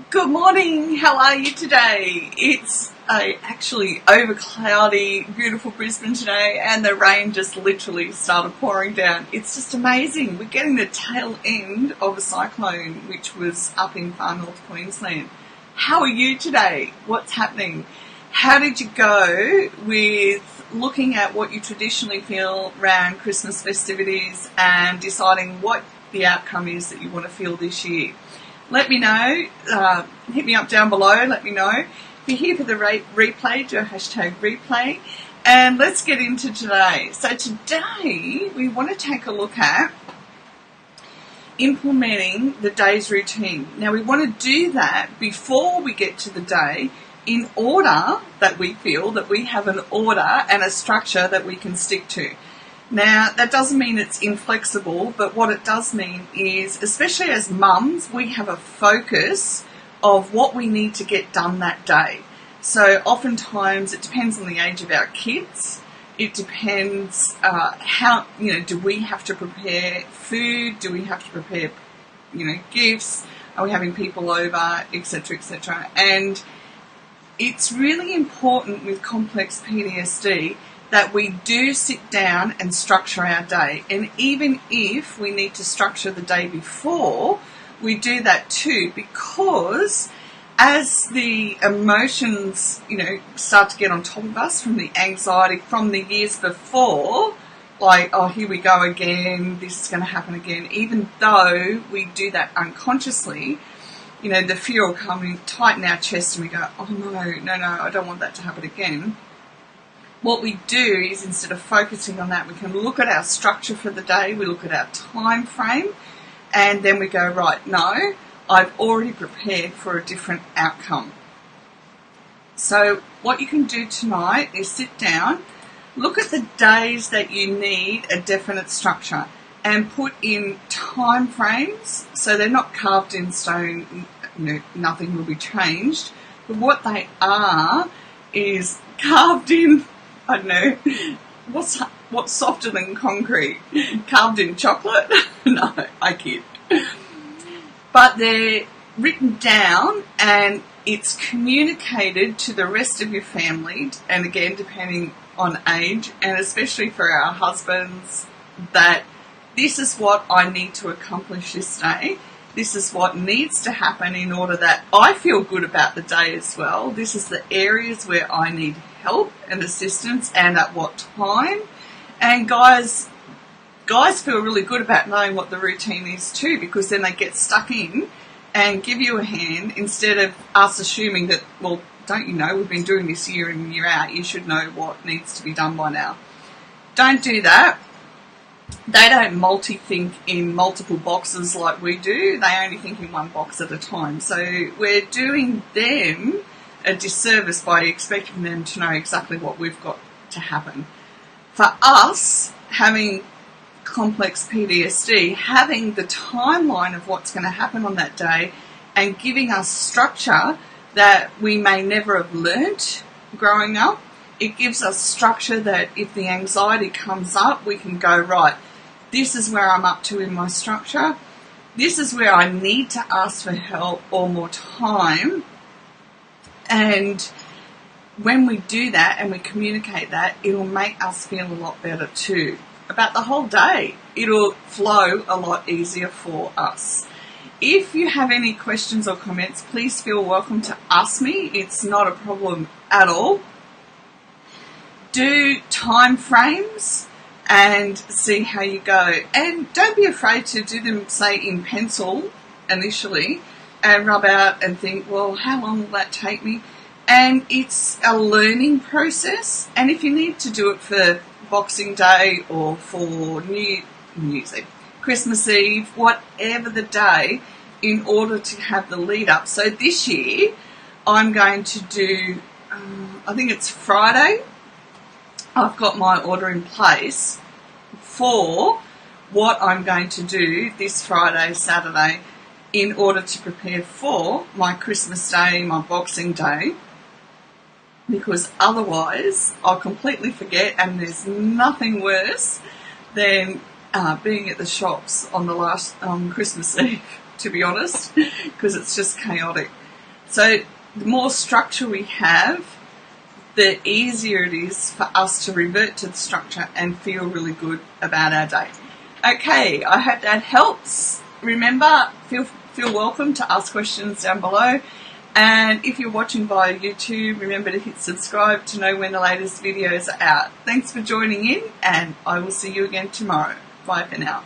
Good morning, how are you today? It's actually over cloudy, beautiful Brisbane today, and the rain just literally started pouring down. It's just amazing. We're getting the tail end of a cyclone which was up in far north Queensland. How are you today? What's happening? How did you go with looking at what you traditionally feel around Christmas festivities and deciding what the outcome is that you want to feel this year? Let me know, hit me up down below, let me know. If you're here for the replay, do a hashtag replay. And let's get into today. So today we want to take a look at implementing the day's routine. Now we want to do that before we get to the day in order that we feel that we have an order and a structure that we can stick to. Now, that doesn't mean it's inflexible, but what it does mean is, especially as mums, we have a focus of what we need to get done that day. So oftentimes it depends on the age of our kids. It depends how, do we have to prepare food? Do we have to prepare, gifts? Are we having people over, etc., etc.? And it's really important with complex PTSD that we do sit down and structure our day. And even if we need to structure the day before, we do that too, because as the emotions, start to get on top of us from the anxiety from the years before, like, oh, here we go again, this is going to happen again, even though we do that unconsciously, the fear will come in, tighten our chest, and we go, oh no, I don't want that to happen again. What we do is, instead of focusing on that, we can look at our structure for the day, we look at our time frame, and then we go, right, no, I've already prepared for a different outcome. So what you can do tonight is sit down, look at the days that you need a definite structure, and put in time frames, so they're not carved in stone, nothing will be changed, but what they are is carved in, I don't know, what's softer than concrete? Carved in chocolate? No, I kid. But they're written down and it's communicated to the rest of your family, and again, depending on age, and especially for our husbands, that this is what I need to accomplish this day. This is what needs to happen in order that I feel good about the day as well. This is the areas where I need help and assistance and at what time. And guys feel really good about knowing what the routine is too, because then they get stuck in and give you a hand instead of us assuming that, well, don't you know, we've been doing this year in year out, you should know what needs to be done by now. Don't do that. They don't multi-think in multiple boxes like we do. They only think in one box at a time. So we're doing them a disservice by expecting them to know exactly what we've got to happen. For us, having complex PTSD, having the timeline of what's going to happen on that day and giving us structure that we may never have learnt growing up, it gives us structure that if the anxiety comes up, we can go, right, this is where I'm up to in my structure. This is where I need to ask for help or more time. And when we do that and we communicate that, it'll make us feel a lot better too. About the whole day, it'll flow a lot easier for us. If you have any questions or comments, please feel welcome to ask me. It's not a problem at all. Do time frames and see how you go. And don't be afraid to do them, say, in pencil initially and rub out and think, well, how long will that take me? And it's a learning process. And if you need to do it for Boxing Day or for New Year's Eve, Christmas Eve, whatever the day, in order to have the lead up. So this year, I'm going to do, I think it's Friday, I've got my order in place for what I'm going to do this Friday, Saturday, in order to prepare for my Christmas Day, my Boxing Day, because otherwise I'll completely forget, and there's nothing worse than being at the shops on the last Christmas Eve, to be honest, because it's just chaotic. So the more structure we have, the easier it is for us to revert to the structure and feel really good about our day. Okay, I hope that helps. Remember, feel welcome to ask questions down below. And if you're watching via YouTube, remember to hit subscribe to know when the latest videos are out. Thanks for joining in, and I will see you again tomorrow. Bye for now.